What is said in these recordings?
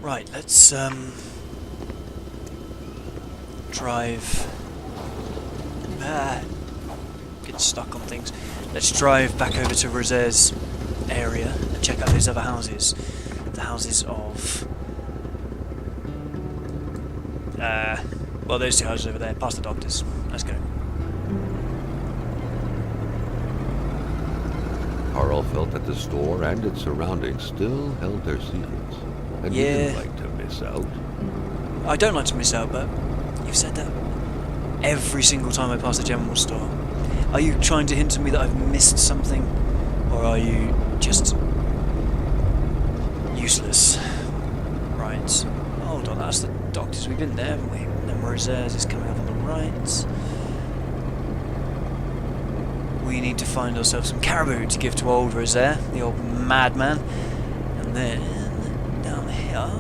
Right, let's drive. Get stuck on things. Let's drive back over to Rose's area and check out those other houses. The houses of well, those two houses over there, past the doctors. Let's go. Carl felt that the store and its surroundings still held their secrets, and he didn't like to miss out. I don't like to miss out, but you've said that every single time I pass the general store. Are you trying to hint to me that I've missed something, or are you just useless? Right. Hold on, that's the doctors. We've been there, haven't we? And Rose's is coming up on the right. We need to find ourselves some caribou to give to old Roser, the old madman. And then down here,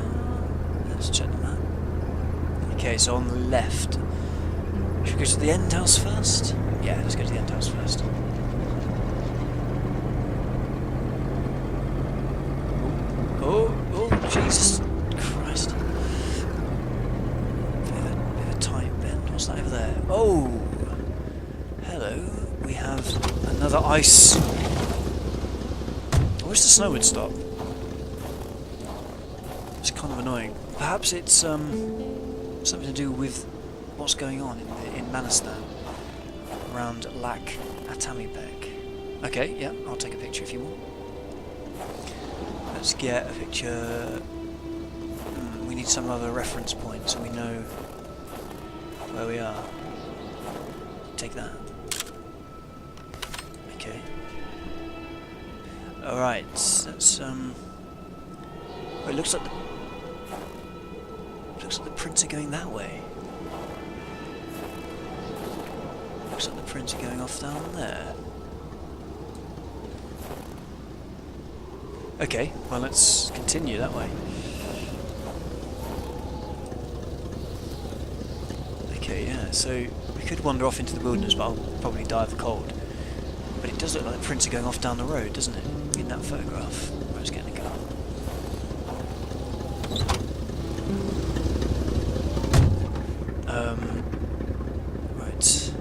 let's check the map. Okay, so on the left. Should we go to the end house first? Yeah, let's go to the end house first. Oh, Jesus Christ. Bit of a tight bend. What's that over there? Oh! Hello. We have another ice. I wish the snow would stop. It's kind of annoying. Perhaps it's something to do with what's going on in Manistan around Lak Atamipek. Okay, yeah, I'll take a picture if you want. Let's get a picture. We need some other reference point so we know where we are. Take that. Okay. Alright, that's it looks like the prints are going that way. Looks like the prints are going off down there. Okay, well let's continue that way. Okay, yeah, so we could wander off into the wilderness, but I'll probably die of the cold. But it does look like the prints are going off down the road, doesn't it? In that photograph. Let's get in the car. Right.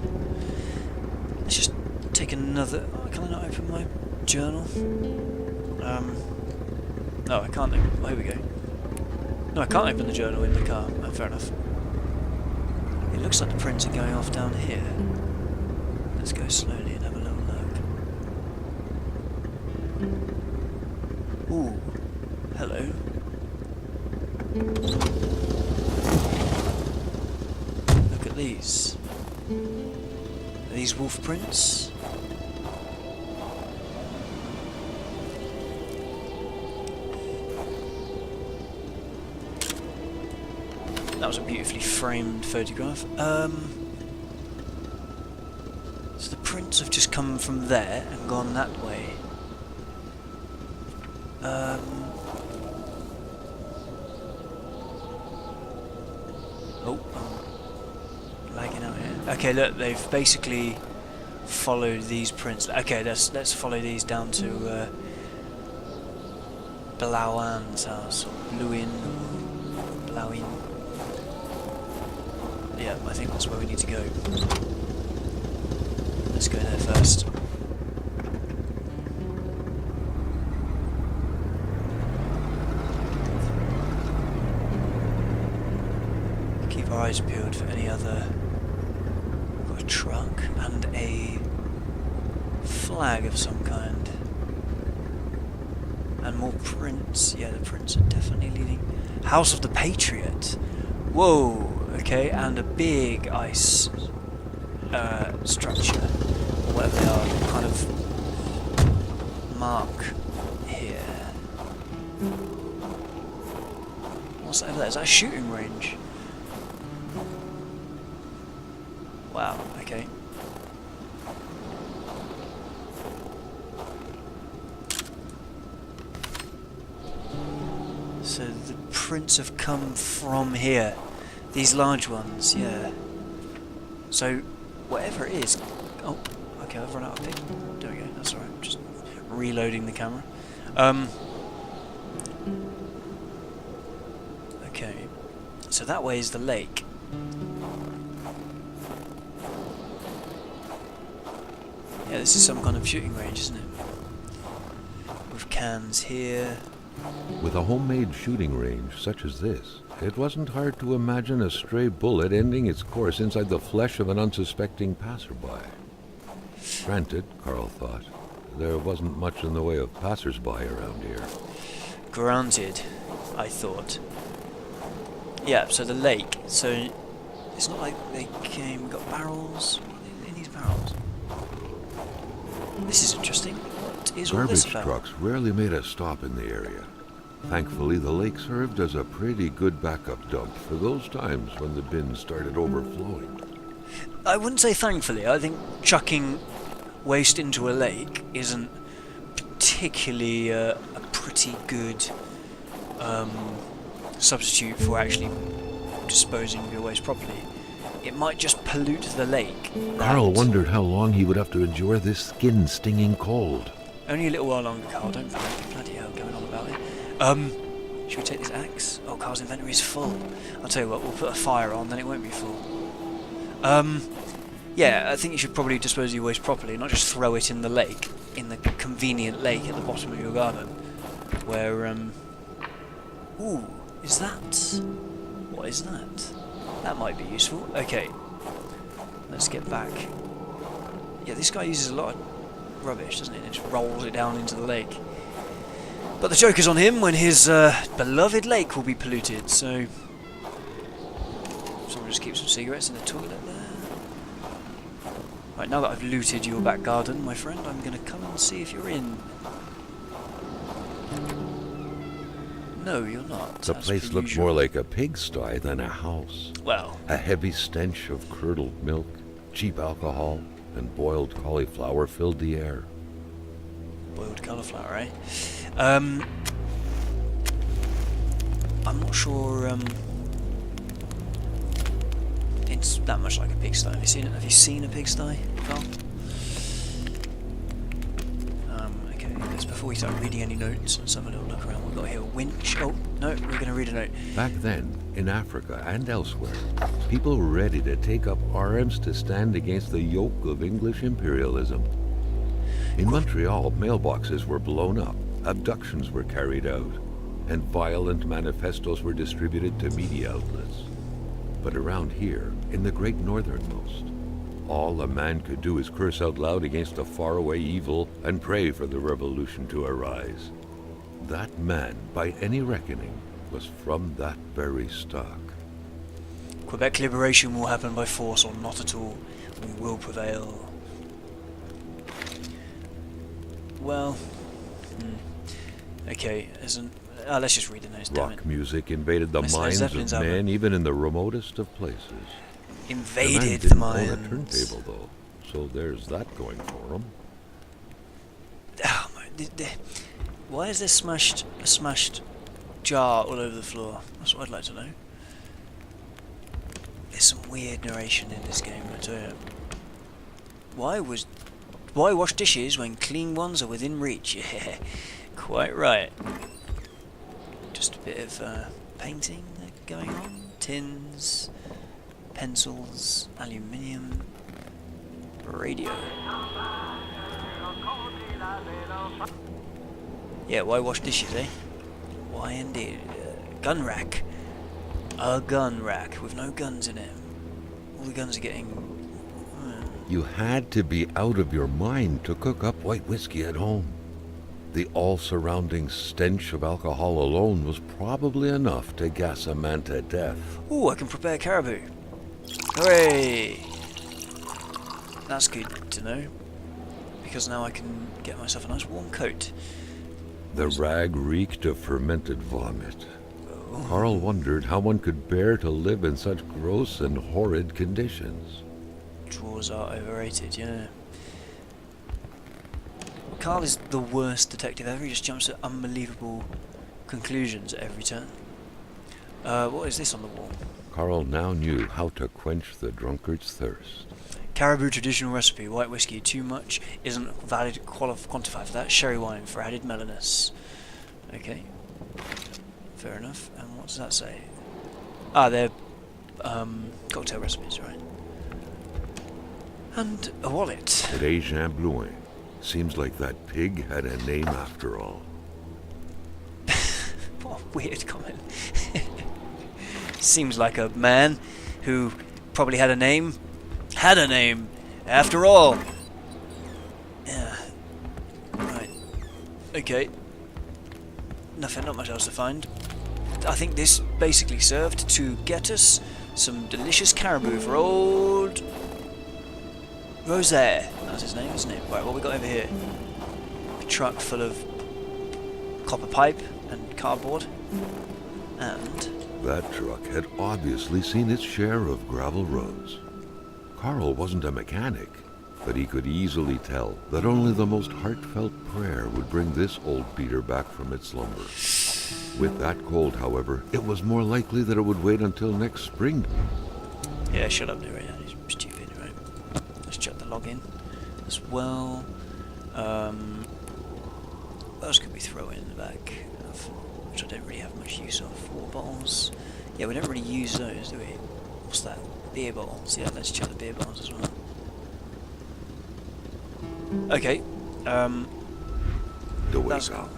Let's just take another... Oh, can I not open my journal? No, I can't. Oh, here we go. No, I can't open the journal in the car. Oh, fair enough. It looks like the prints are going off down here. Let's go slowly and have a little look. Ooh, hello. Look at these. Are these wolf prints? That was a beautifully framed photograph. So the prints have just come from there and gone that way. Oh, I'm lagging out here. Okay, look, they've basically followed these prints. Okay, let's follow these down to Blawan's house, or Bluin, Blauin. Yeah, I think that's where we need to go. Let's go there first. Keep our eyes peeled for any other... We've got a truck and a flag of some kind. And more prints. Yeah, the prints are definitely leading. House of the Patriot. Whoa! Okay, and a big ice structure, or whatever they are, kind of mark here. What's that over there? Is that a shooting range? Wow, okay. So the prints have come from here. These large ones, yeah. So, whatever it is... Oh, okay, I've run out of pick. There we go, that's alright. Just reloading the camera. so that way is the lake. Yeah, this is some kind of shooting range, isn't it? With cans here. With a homemade shooting range such as this, it wasn't hard to imagine a stray bullet ending its course inside the flesh of an unsuspecting passerby. Granted, Carl thought, there wasn't much in the way of passersby around here. Granted, I thought. Yeah, so the lake. So it's not like they came, got barrels. What in these barrels? This is interesting. What is all this Garbage about? trucks rarely made a stop in the area. Thankfully, the lake served as a pretty good backup dump for those times when the bins started overflowing. I wouldn't say thankfully. I think chucking waste into a lake isn't particularly a pretty good substitute for actually disposing of your waste properly. It might just pollute the lake. Carl wondered how long he would have to endure this skin-stinging cold. Only a little while longer, Carl. Don't panic. Bloody hell, going on about it. Should we take this axe? Oh, Carl's inventory is full. I'll tell you what, we'll put a fire on, then it won't be full. Yeah, I think you should probably dispose of your waste properly, not just throw it in the lake, in the convenient lake at the bottom of your garden, where, ooh, is that? What is that? That might be useful. Okay, let's get back. Yeah, this guy uses a lot of rubbish, doesn't he? And just rolls it down into the lake. But the joke is on him when his beloved lake will be polluted, so... Someone just keep some cigarettes in the toilet there. Right, now that I've looted your back garden, my friend, I'm going to come and see if you're in. No, you're not. The place looked more like a pigsty than a house. Well... A heavy stench of curdled milk, cheap alcohol, and boiled cauliflower filled the air. Boiled cauliflower, eh? I'm not sure it's that much like a pigsty. Have you seen it? Have you seen a pigsty, Carl? Okay, let's, before we start reading any notes, let's have a little look around. We've got here a winch. Oh, no, we're going to read a note. Back then, in Africa and elsewhere, people were ready to take up arms to stand against the yoke of English imperialism. In Montreal, mailboxes were blown up, abductions were carried out, and violent manifestos were distributed to media outlets. But around here, in the great northernmost, all a man could do is curse out loud against a faraway evil and pray for the revolution to arise. That man, by any reckoning, was from that very stock. Quebec liberation will happen by force or not at all. We will prevail. Well... Okay, let's just read the notes, damn it. Rock music invaded the minds of men, even in the remotest of places. Invaded the the man didn't own a minds. turntable, though, so there's that going for him. Oh, why is there a smashed jar all over the floor? That's what I'd like to know. There's some weird narration in this game, I tell you. Why wash dishes when clean ones are within reach? Yeah, quite right. Just a bit of painting going on. Tins, pencils, aluminium, radio. Yeah, why wash dishes, eh? Why indeed? Gun rack. A gun rack with no guns in it. All the guns are getting... You had to be out of your mind to cook up white whiskey at home. The all-surrounding stench of alcohol alone was probably enough to gas a man to death. Ooh, I can prepare caribou. Hooray! That's good to know, because now I can get myself a nice warm coat. The rag reeked of fermented vomit. Carl wondered how one could bear to live in such gross and horrid conditions. Drawers are overrated, yeah. Carl is the worst detective ever. He just jumps at unbelievable conclusions at every turn. What is this on the wall? Carl now knew how to quench the drunkard's thirst. Caribou traditional recipe, white whiskey, too much isn't valid quantified for that. Sherry wine for added mellowness. Okay, fair enough. And what does that say? Ah, they're cocktail recipes, right? And a wallet. Today's Jamblouin. Seems like that pig had a name after all. What a weird comment. Seems like a man who probably had a name. Had a name, after all. Yeah. Right. Okay. Nothing, not much else to find. I think this basically served to get us some delicious caribou for old Rosaire. That's his name, isn't it? Right, what we got over here? A truck full of copper pipe and cardboard. And That truck had obviously seen its share of gravel roads. Carl wasn't a mechanic, but he could easily tell that only the most heartfelt prayer would bring this old beater back from its slumber. With that cold, however, it was more likely that it would wait until next spring. yeah, shut up, there. Yeah, he's stupid, right? Let's chuck the log in as well. What else could we throw in the back? Which I don't really have much use of. Water bottles. Yeah, we don't really use those, do we? What's that? Beer bottles. Yeah, let's check the beer bottles as well. Okay. To wake That's up.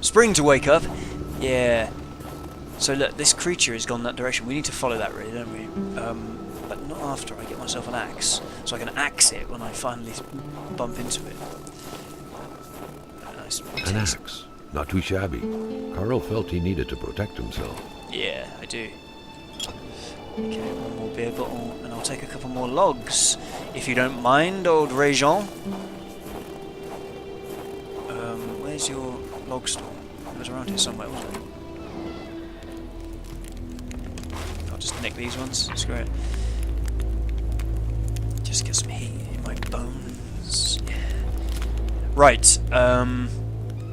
Spring to wake up. Yeah. So look, this creature has gone that direction. We need to follow that, really, don't we? But not after I get myself an axe, so I can axe it when I finally bump into it. Nice. An axe. Not too shabby. Carl felt he needed to protect himself. Yeah, I do. Okay, one more beer bottle, and I'll take a couple more logs, if you don't mind, old Réjean. Where's your log store? It was around here somewhere, wasn't it? I'll just nick these ones. Screw it. Just get some heat in my bones. Yeah. Right.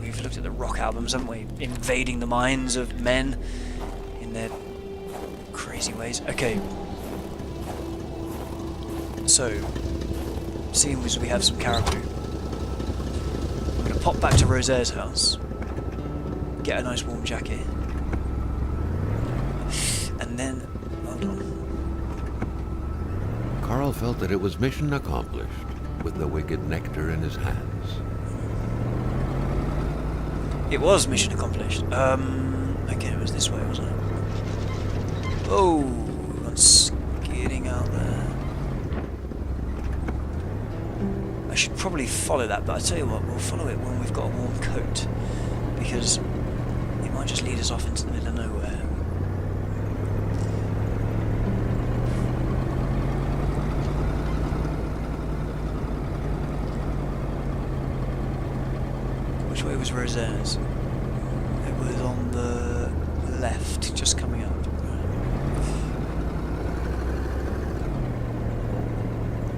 We've looked at the rock albums, haven't we? Invading the minds of men in their crazy ways. Okay. So, seeing as we have some caribou, I'm going to pop back to Rosaire's house, get a nice warm jacket, and then, hold on. Carl felt that it was mission accomplished, with the wicked nectar in his hands. It was mission accomplished. Okay, it was this way, wasn't it? Oh, I'm skidding out there. I should probably follow that, but I tell you what, we'll follow it when we've got a warm coat, because it might just lead us off into the middle of nowhere. Which way was Rosaire's? It was on the left, just coming up.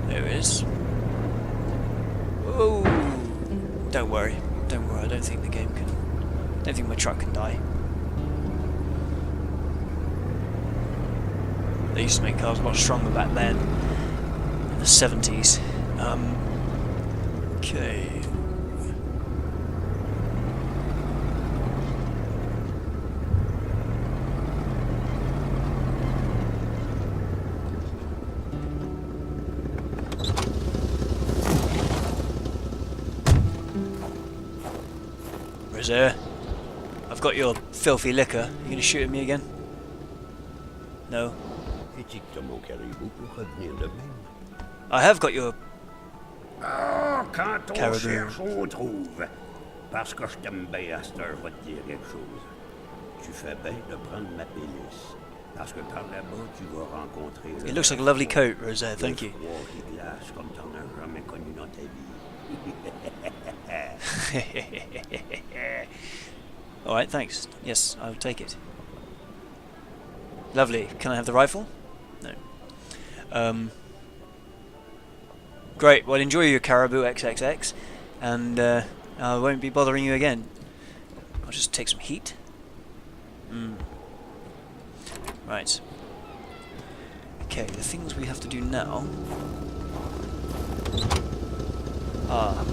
There it is. Oh, don't worry, don't worry. I don't think the game can. I don't think my truck can die. They used to make cars a lot stronger back then, in the 70s. Okay. Rosaire, I've got your filthy liquor. You gonna shoot at me again? No. I have got your Ah, quand on Caribou. cherche, on trouve. Parce que je t'aime bien à cette heure, je vais te dire quelque chose. Tu fais bien de prendre ma pénice. Parce que par là-bas, tu vas rencontrer... It looks like a lovely coat, Rosaire, thank you. Froid qui glace comme t'en as jamais connu dans ta vie. Alright, thanks. Yes, I'll take it. Lovely. Can I have the rifle? No. Great. Well, enjoy your caribou XXX, and I won't be bothering you again. I'll just take some heat. Right. Okay, the things we have to do now are...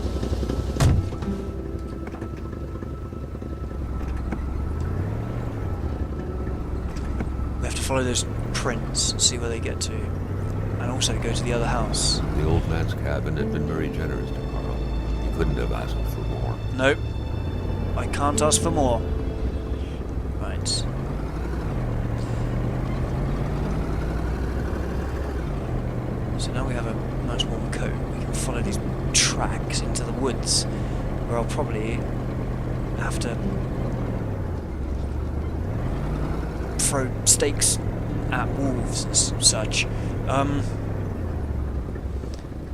we have to follow those prints and see where they get to. And also go to the other house. The old man's cabin had been very generous to Carl. He couldn't have asked for more. Nope. I can't ask for more. Right. So now we have a nice warm coat. We can follow these tracks into the woods, where I'll probably have to throw stakes at wolves and such.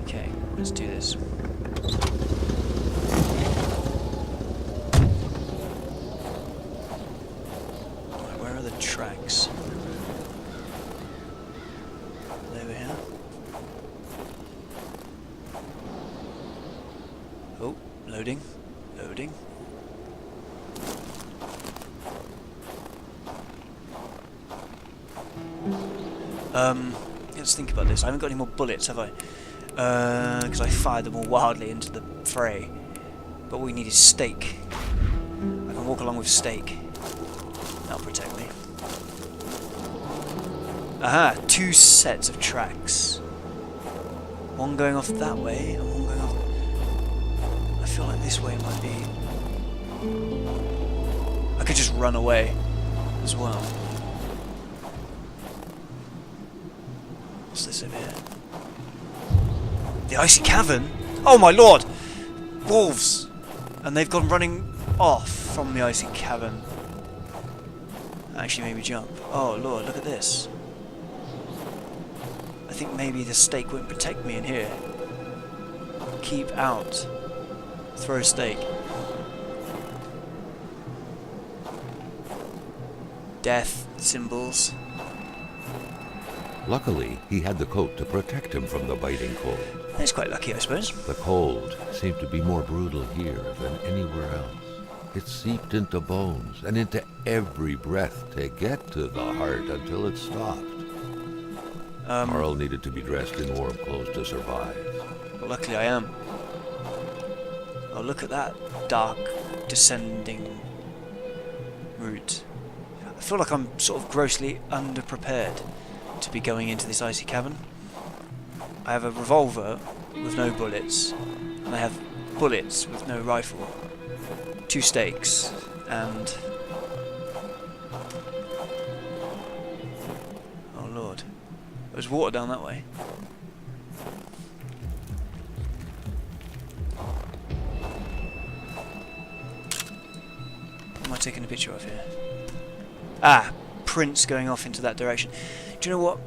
Okay, let's do this. Right, where are the tracks? Are they over here? Oh, loading, loading. Let's think about this. I haven't got any more bullets, have I? Because I fired them all wildly into the fray. But what we need is steak. I can walk along with steak. That'll protect me. Aha! 2 sets of tracks. One going off that way, and one going off... I feel like this way might be... I could just run away as well. What's this over here? The icy cavern? Oh my lord! Wolves! And they've gone running off from the icy cavern. Actually made me jump. Oh lord, look at this. I think maybe the stake won't protect me in here. Keep out. Throw a stake. Death symbols. Luckily, he had the coat to protect him from the biting cold. That's quite lucky, I suppose. The cold seemed to be more brutal here than anywhere else. It seeped into bones and into every breath to get to the heart until it stopped. Carl needed to be dressed in warm clothes to survive. But luckily I am. Oh, look at that dark, descending route. I feel like I'm sort of grossly underprepared to be going into this icy cavern. I have a revolver with no bullets, and I have bullets with no rifle, 2 stakes, and... oh lord. There's water down that way. What am I taking a picture of here? Ah! Prints going off into that direction. Do you know what?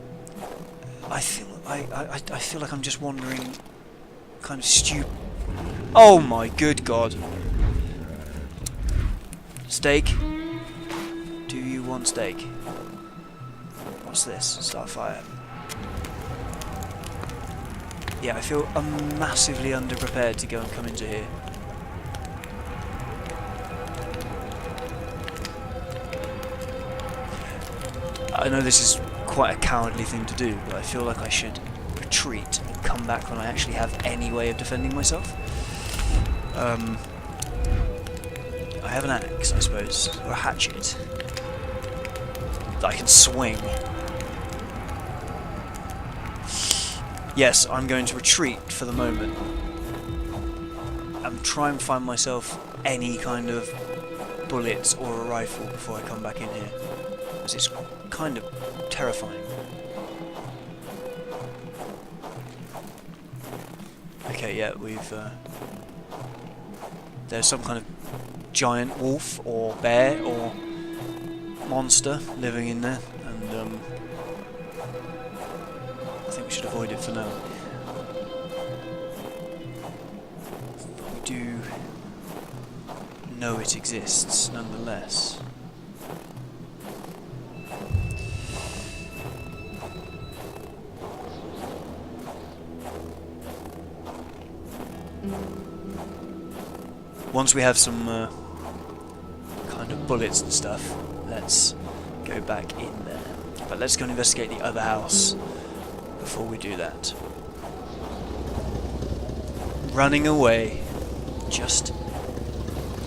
I feel like I'm just wandering kind of stupid. Oh my good god. Steak? Do you want steak? What's this? Start fire. Yeah, I feel I'm massively underprepared to go and come into here. I know this is quite a cowardly thing to do, but I feel like I should retreat and come back when I actually have any way of defending myself. I have an axe, I suppose, or a hatchet that I can swing. Yes, I'm going to retreat for the moment and try and find myself any kind of bullets or a rifle before I come back in here, because it's kind of terrifying. Okay, yeah, we've there's some kind of giant wolf or bear or monster living in there, and I think we should avoid it for now. But we do know it exists nonetheless. Once we have some kind of bullets and stuff, let's go back in there. But let's go and investigate the other house before we do that. Running away, just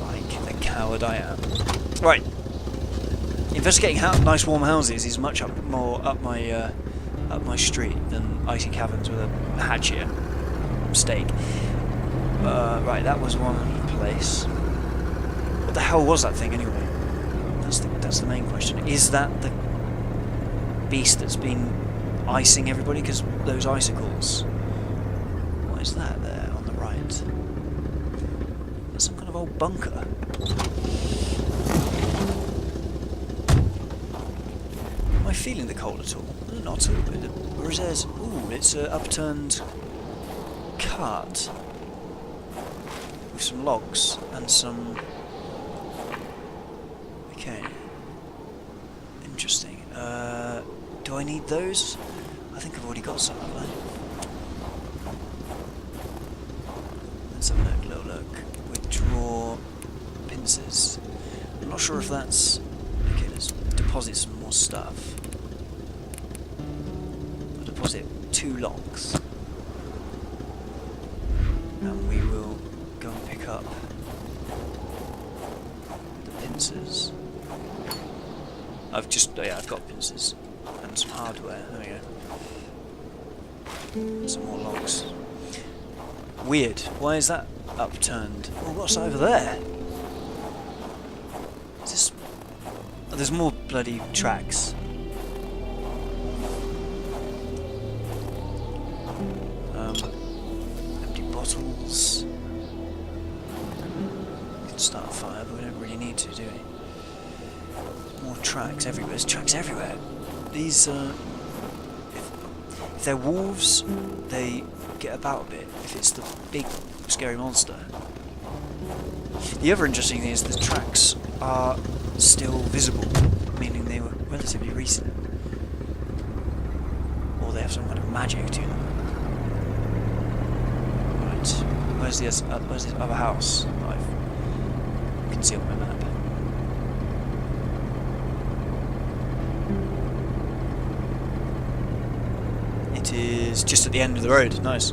like the coward I am. Right, investigating nice warm houses is much more up my street than icy caverns with a hatchet and stake. Right, that was one place. What the hell was that thing anyway? That's the main question. Is that the beast that's been icing everybody? Because those icicles. What is that there on the right? There's some kind of old bunker. Am I feeling the cold at all? Not at all. Or is there's... Ooh, it's an upturned cart with some logs and some... Okay. Interesting. Do I need those? I think I've already got some, haven't I? Let's have a look, little look. Withdraw pincers. I'm not sure if that's... Okay, let's deposit some more stuff. I'll deposit 2 logs. And we will go and pick up the pincers. I've got pincers and some hardware. There we go. Some more logs. Weird. Why is that upturned? Oh, what's over there? Is this? Oh, there's more bloody tracks. Empty bottles. We can start a fire, but we don't really need to, do we? More tracks everywhere. There's tracks everywhere. These, if they're wolves, they get about a bit. If it's the big, scary monster. The other interesting thing is the tracks are still visible, meaning they were relatively recent. Or they have some kind of magic to them. Right. Where's this other house that I can see on my map? It is just at the end of the road. Nice.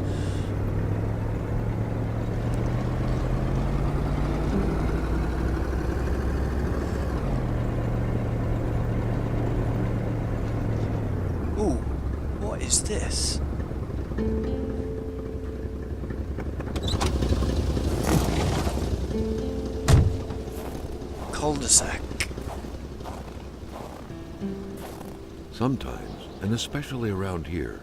Ooh, what is this? Cul-de-sac. Sometimes, and especially around here,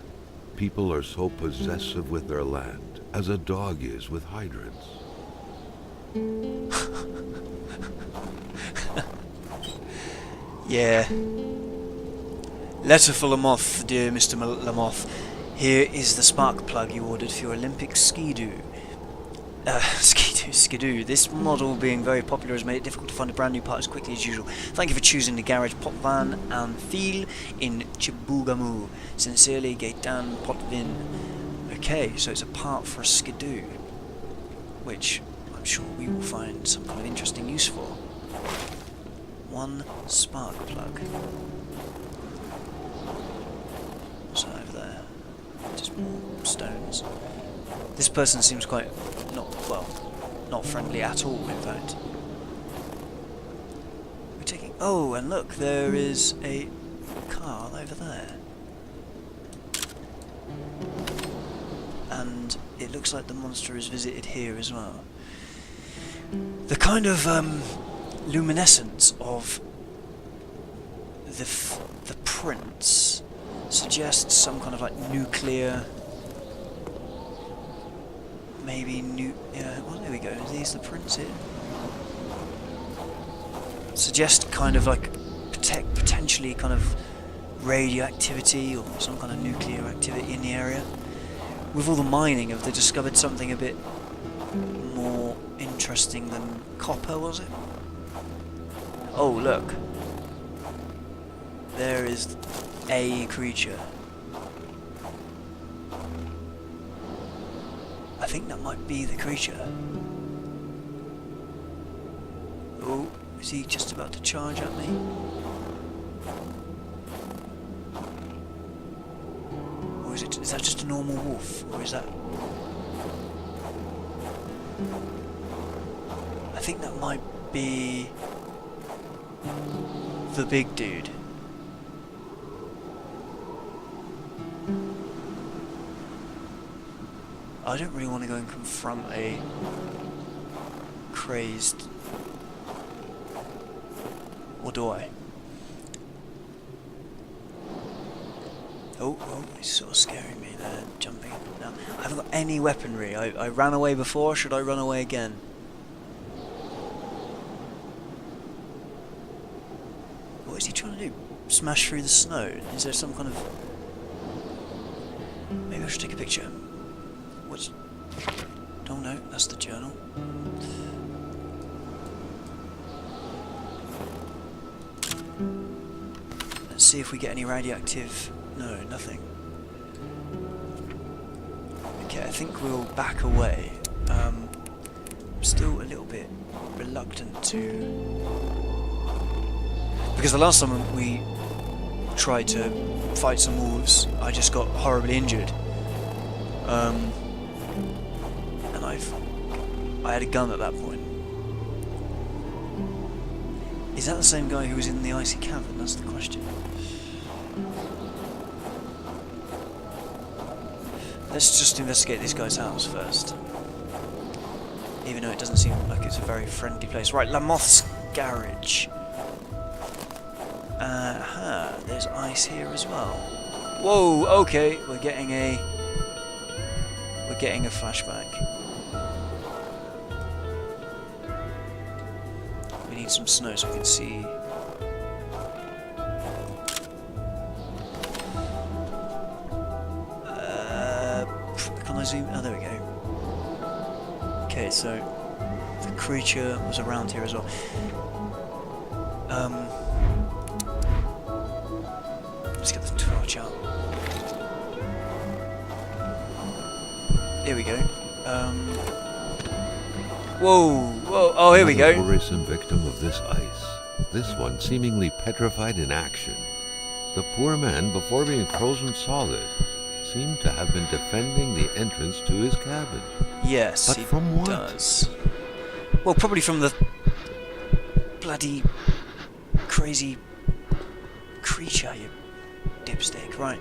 people are so possessive with their land, as a dog is with hydrants. Yeah. Letter for Lamoth, dear Mr. Lamoth. Here is the spark plug you ordered for your Olympic skidoo. Skidoo. This model, being very popular, has made it difficult to find a brand new part as quickly as usual. Thank you for choosing the garage Potvan and Feel in Chibugamu. Sincerely, Gaetan Potvin. Okay, so it's a part for a skidoo, which I'm sure we will find some kind of interesting use for. One spark plug. What's that over there? Just more stones. This person seems quite not friendly at all, in fact. We're taking... Oh, and look, there is a car over there. And it looks like the monster has visited here as well. The kind of luminescence of the prints suggests some kind of like nuclear... Maybe yeah, well, there we go. Are these the prints here? Suggest kind of like potentially kind of radioactivity or some kind of nuclear activity in the area. With all the mining, have they discovered something a bit more interesting than copper, was it? Oh, look. There is a creature. I think that might be the creature. Oh, is he just about to charge at me? Or is that just a normal wolf? Or is that... I think that might be the big dude. I don't really want to go and confront a crazed... Or do I? Oh, he's sort of scaring me there, jumping up and down. I haven't got any weaponry. I ran away before, should I run away again? What is he trying to do? Smash through the snow? Is there some kind of... Maybe I should take a picture. What's... Oh no, that's the journal. Let's see if we get any radioactive... No, nothing. Okay, I think we'll back away. I'm still a little bit reluctant to... Because the last time we tried to fight some wolves, I just got horribly injured. And I had a gun at that point. Is that the same guy who was in the icy cavern? That's the question. Let's just investigate this guy's house first. Even though it doesn't seem like it's a very friendly place. Right, Lamoth's garage. There's ice here as well. Whoa, okay, we're getting a flashback. We need some snow so we can see. Can I zoom? Oh, there we go. Okay, so the creature was around here as well. Let's get the torch out. Here we go. Whoa, oh, here we go. Another worrisome victim of this ice. This one seemingly petrified in action. The poor man, before being frozen solid, seemed to have been defending the entrance to his cabin. Yes, but he from what? does. Well, probably from the bloody crazy creature, you dipstick. Right.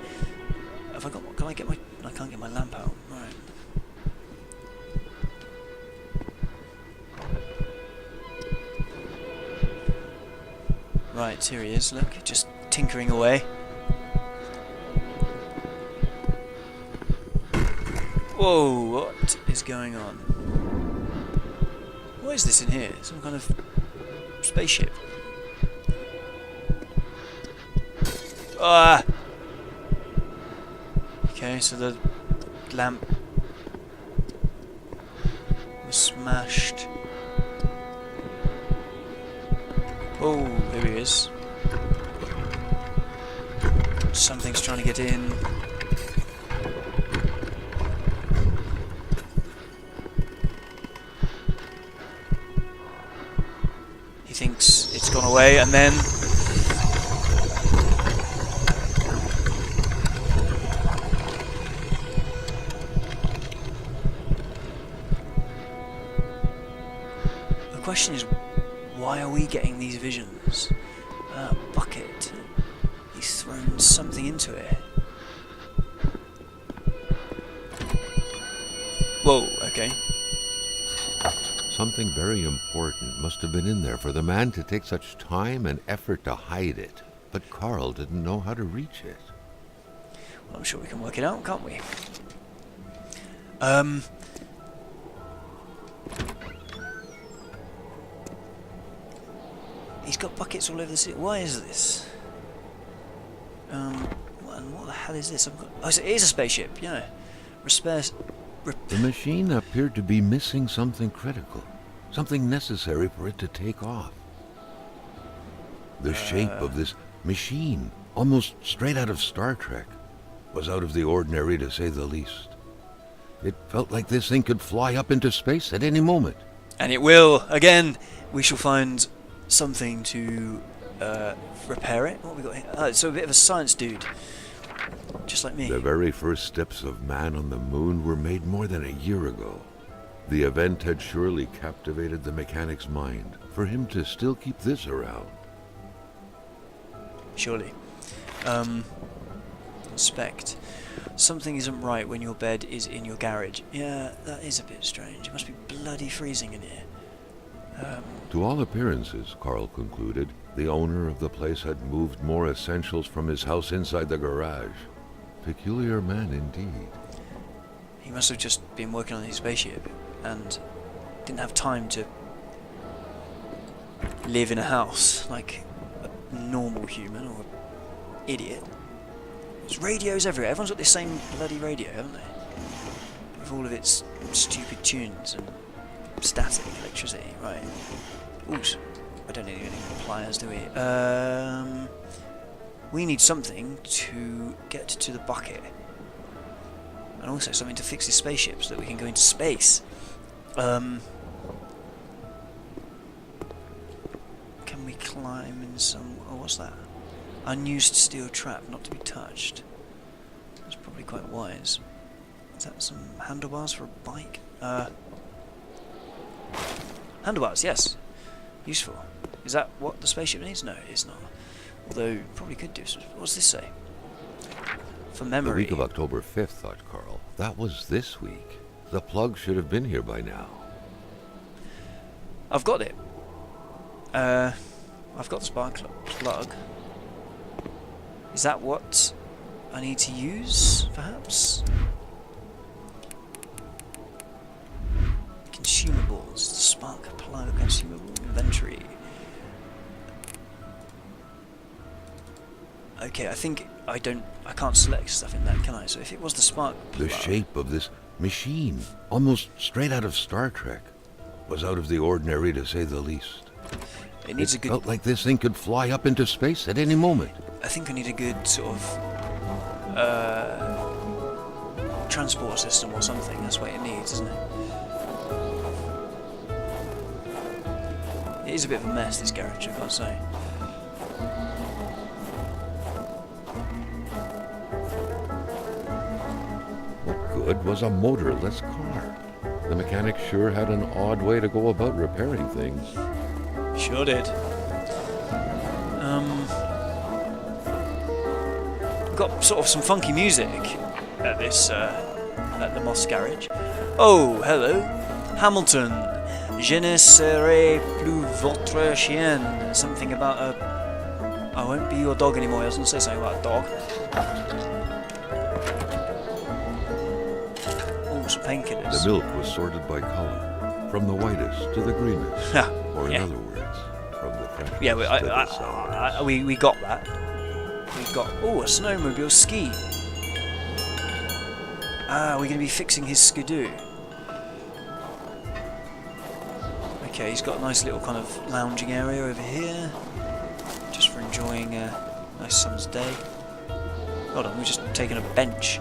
Have I got... Can I get my... I can't get my lamp out. Right. Right, here he is, look. Just tinkering away. Whoa, what is going on? What is this in here? Some kind of spaceship. Ah! Okay, so the lamp was smashed. Oh, there he is. Something's trying to get in. He thinks it's gone away, and then... The question is, why are we getting these visions? Bucket. He's thrown something into it. Whoa, okay. Something very important must have been in there for the man to take such time and effort to hide it. But Carl didn't know how to reach it. Well, I'm sure we can work it out, can't we? He's got buckets all over the city. Why is this? What the hell is this? Oh, it is a spaceship, yeah. The machine appeared to be missing something critical, something necessary for it to take off. The shape of this machine, almost straight out of Star Trek, was out of the ordinary to say the least. It felt like this thing could fly up into space at any moment. And it will. Again, we shall find something to repair it. What have we got here? Oh, so a bit of a science dude. Just like me. The very first steps of man on the moon were made more than a year ago. The event had surely captivated the mechanic's mind for him to still keep this around. surely. Inspect. Something isn't right when your bed is in your garage. Yeah, that is a bit strange. It must be bloody freezing in here. To all appearances, Carl concluded, the owner of the place had moved more essentials from his house inside the garage. Peculiar man indeed. He must have just been working on his spaceship and didn't have time to live in a house like a normal human or an idiot. There's radios everywhere. Everyone's got the same bloody radio, haven't they? With all of its stupid tunes and static electricity. Right. Ooh, I don't need any pliers, do we? We need something to get to the bucket. And also something to fix his spaceship so that we can go into space. Can we climb in some... Oh, what's that? Unused steel trap, not to be touched. That's probably quite wise. Is that some handlebars for a bike? Handlebars, yes. Useful. Is that what the spaceship needs? No, it's not. Although, probably could do. What's this say? For memory. The week of October 5th, thought Carl. That was this week. The plug should have been here by now. I've got it. I've got the spark plug. Is that what I need to use, perhaps? Consumables. Spark plug. Consumable inventory. Okay, I think I can't select stuff in that, can I? So if it was the spark plug... The shape of this machine, almost straight out of Star Trek, was out of the ordinary to say the least. It needs a good... felt like this thing could fly up into space at any moment. I think I need a good sort of transport system or something. That's what it needs, isn't it? It is a bit of a mess, this garage, I've got to say. What good was a motorless car? The mechanic sure had an odd way to go about repairing things. Sure did. We've got sort of some funky music at this, at the Moss garage. Oh, hello. Hamilton. Je ne serai plus votre chien. Something about I won't be your dog anymore. I was going to say something about a dog. Oh, some painkillers. The milk was sorted by color, from the whitest to the greenest. Or in other words, from the freshest Yeah, to the sourest. we got that. We got... Oh, a snowmobile ski. Ah, we're going to be fixing his skidoo. Okay, he's got a nice little kind of lounging area over here. Just for enjoying a nice summer's day. Hold on, we're just taking a bench.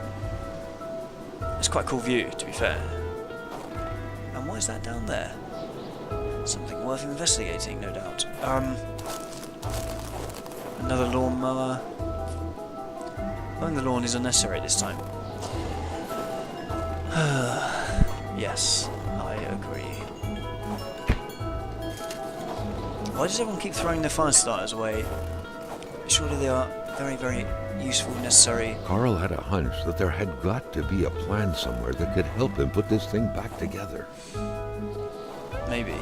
It's quite a cool view, to be fair. And what is that down there? Something worth investigating, no doubt. Another lawnmower. Mowing the lawn is unnecessary this time. Yes, I agree. Why does everyone keep throwing their fire starters away? Surely they are very, very useful, necessary. Carl had a hunch that there had got to be a plan somewhere that could help him put this thing back together. Maybe.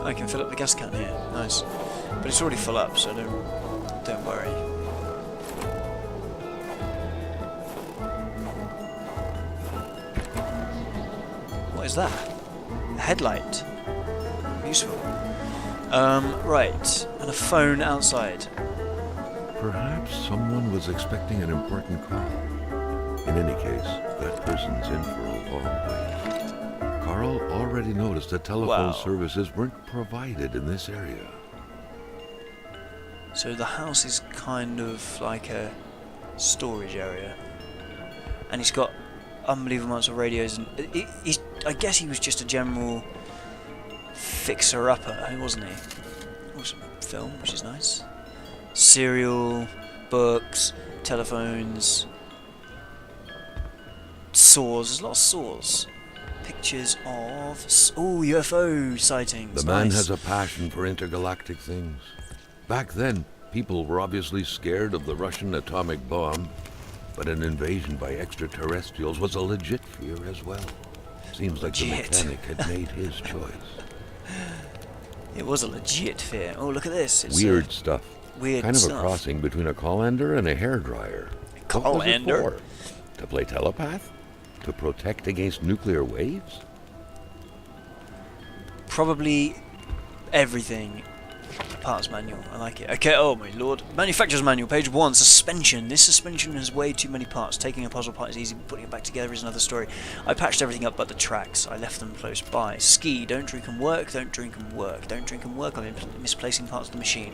I can fill up the gas can here. Nice. But it's already full up, so don't worry. What is that? A headlight. Useful. Right. And a phone outside. Perhaps someone was expecting an important call. In any case, that person's in for a long wait. Carl already noticed that telephone services weren't provided in this area. So the house is kind of like a storage area. And he's got unbelievable amounts of radios. And I guess he was just a general fixer-upper, wasn't he? Also film, which is nice. Cereal, books, telephones. saws. There's a lot of saws. Pictures of... UFO sightings. The man Nice. has a passion for intergalactic things. Back then, people were obviously scared of the Russian atomic bomb, but an invasion by extraterrestrials was a legit fear as well. Seems like the Legit. mechanic had made his choice. It was a legit fear. Oh, look at this. It's Weird stuff. Weird Kind of stuff. a crossing between a colander and a hairdryer. What was it Colander? for? To play telepath? To protect against nuclear waves? Probably everything. Parts manual. I like it. Okay, oh my lord. Manufacturer's manual, page 1. Suspension. This suspension has way too many parts. Taking a puzzle part is easy, but putting it back together is another story. I patched everything up but the tracks. I left them close by. Ski. Don't drink and work. Don't drink and work. Don't drink and work. I'm misplacing parts of the machine.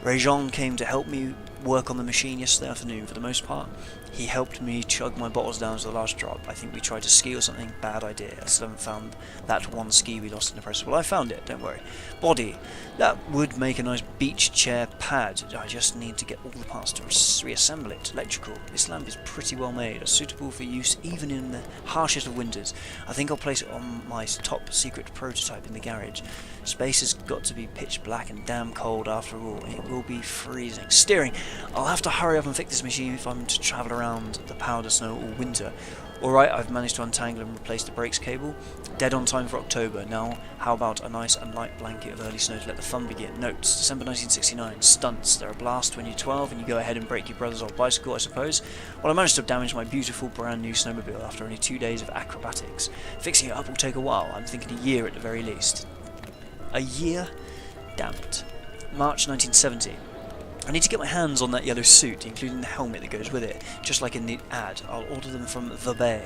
Rajon came to help me work on the machine yesterday afternoon for the most part. He helped me chug my bottles down to the last drop. I think we tried to ski or something. Bad idea. I still haven't found that one ski we lost in the process. Well, I found it, don't worry. Body. That would make a nice beach chair pad. I just need to get all the parts to reassemble it. Electrical. This lamp is pretty well made. Suitable for use even in the harshest of winters. I think I'll place it on my top secret prototype in the garage. Space has got to be pitch black and damn cold after all. It will be freezing. Steering. I'll have to hurry up and fix this machine if I'm to travel around the powder snow all winter. Alright, I've managed to untangle and replace the brakes cable. Dead on time for October. Now, how about a nice and light blanket of early snow to let the fun begin? Notes, December 1969. Stunts. They're a blast when you're 12 and you go ahead and break your brother's old bicycle, I suppose. Well, I managed to damage my beautiful brand new snowmobile after only 2 days of acrobatics. Fixing it up will take a while. I'm thinking a year at the very least. A year? Damn it. March 1970. I need to get my hands on that yellow suit, including the helmet that goes with it, just like in the ad. I'll order them from The Bay.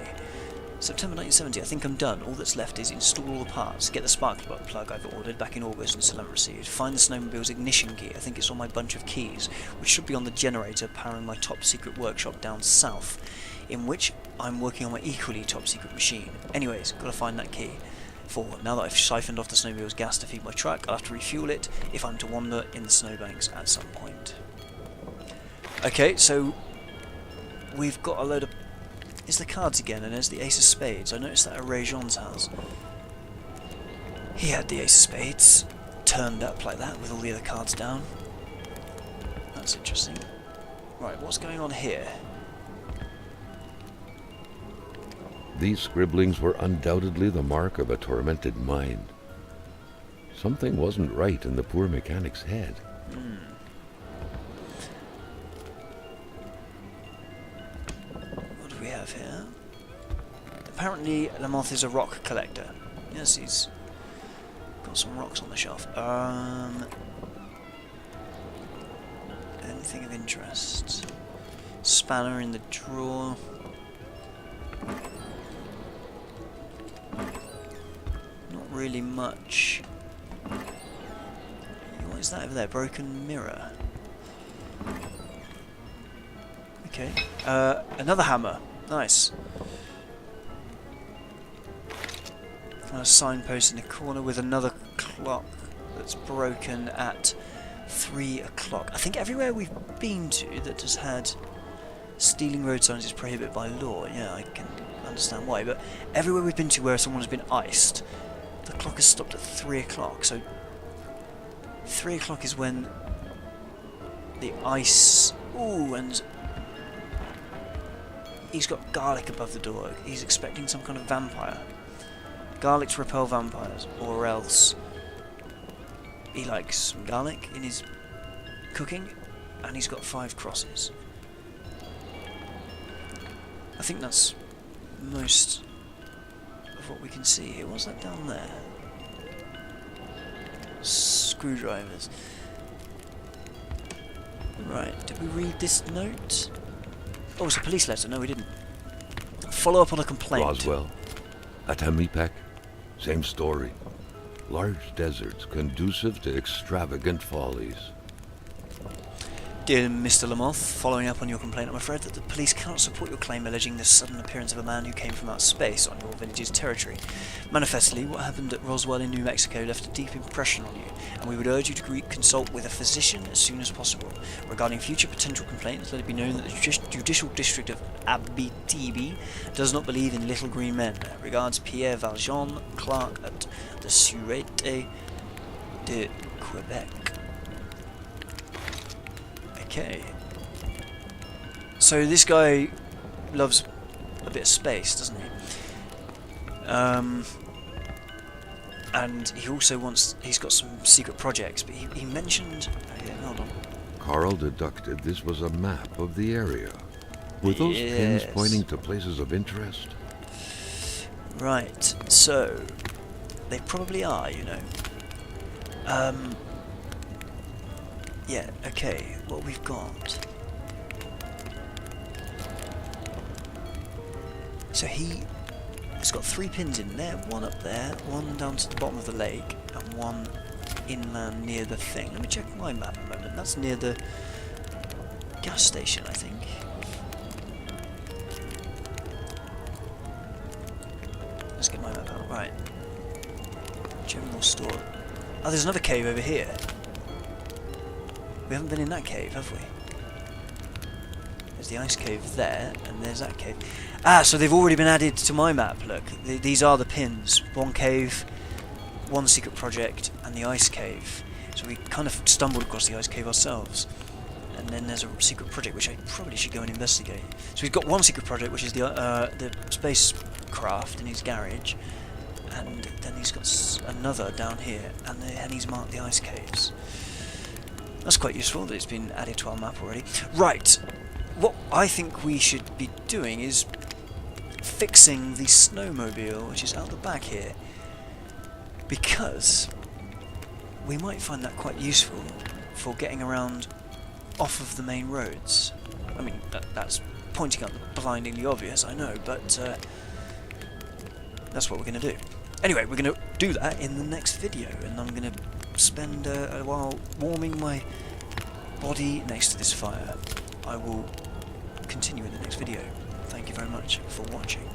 September 1970, I think I'm done. All that's left is install all the parts, get the spark plug I've ordered back in August and still haven't received, find the snowmobile's ignition key, I think it's on my bunch of keys, which should be on the generator powering my top secret workshop down south, in which I'm working on my equally top secret machine. Anyways, gotta find that key. 4. Now that I've siphoned off the snowmobile's gas to feed my truck, I'll have to refuel it if I'm to wander in the snowbanks at some point. Okay, so we've got a load of... It's the cards again, and there's the Ace of Spades. I noticed that at Rajon's house. He had the Ace of Spades turned up like that with all the other cards down. That's interesting. Right, what's going on here? These scribblings were undoubtedly the mark of a tormented mind. Something wasn't right in the poor mechanic's head. What do we have here? Apparently Lamothe is a rock collector. Yes, he's got some rocks on the shelf. Anything of interest? Spanner in the drawer. Not really much. What is that over there? Broken mirror. Okay. Another hammer. Nice. A signpost in the corner with another clock that's broken at 3 o'clock. I think everywhere we've been to that has had stealing road signs is prohibited by law. Yeah, I can understand why. But everywhere we've been to where someone has been iced, the clock has stopped at 3 o'clock. So 3 o'clock is when the ice... Ooh, and he's got garlic above the door. He's expecting some kind of vampire. Garlic to repel vampires, or else he likes some garlic in his cooking, and he's got 5 crosses. I think that's most of what we can see here. What's that down there? Screwdrivers. Right, did we read this note? Oh, it's a police letter. No, we didn't. Follow up on a complaint. Roswell, Atamipek, same story. Large deserts conducive to extravagant follies. Dear Mr. Lamoth, following up on your complaint, I'm afraid that the police cannot support your claim alleging the sudden appearance of a man who came from outer space on your village's territory. Manifestly, what happened at Roswell in New Mexico left a deep impression on you, and we would urge you to consult with a physician as soon as possible. Regarding future potential complaints, let it be known that the Judicial District of Abitibi does not believe in little green men. Regards, Pierre Valjean, clerk at the Sûreté de Quebec. Okay. So this guy loves a bit of space, doesn't he? And he also he's got some secret projects, but he mentioned... hold on. Carl deducted this was a map of the area. Were those pins pointing to places of interest? Right, so... they probably are, you know. Yeah, okay, what we've got... so he's got 3 pins in there, one up there, one down to the bottom of the lake, and one inland near the thing. Let me check my map a moment. That's near the gas station, I think. Let's get my map out. Right. General store. Oh, there's another cave over here. We haven't been in that cave, have we? There's the ice cave there, and there's that cave. Ah, so they've already been added to my map, look. These are the pins. One cave, one secret project, and the ice cave. So we kind of stumbled across the ice cave ourselves. And then there's a secret project, which I probably should go and investigate. So we've got one secret project, which is the spacecraft in his garage. And then he's got another down here, and he's marked the ice caves. That's quite useful that it's been added to our map already. Right, what I think we should be doing is fixing the snowmobile, which is out the back here, because we might find that quite useful for getting around off of the main roads. I mean, that's pointing out the blindingly obvious, I know, but that's what we're going to do. Anyway, we're going to do that in the next video, and I'm going to spend a while warming my body next to this fire. I will continue in the next video. Thank you very much for watching.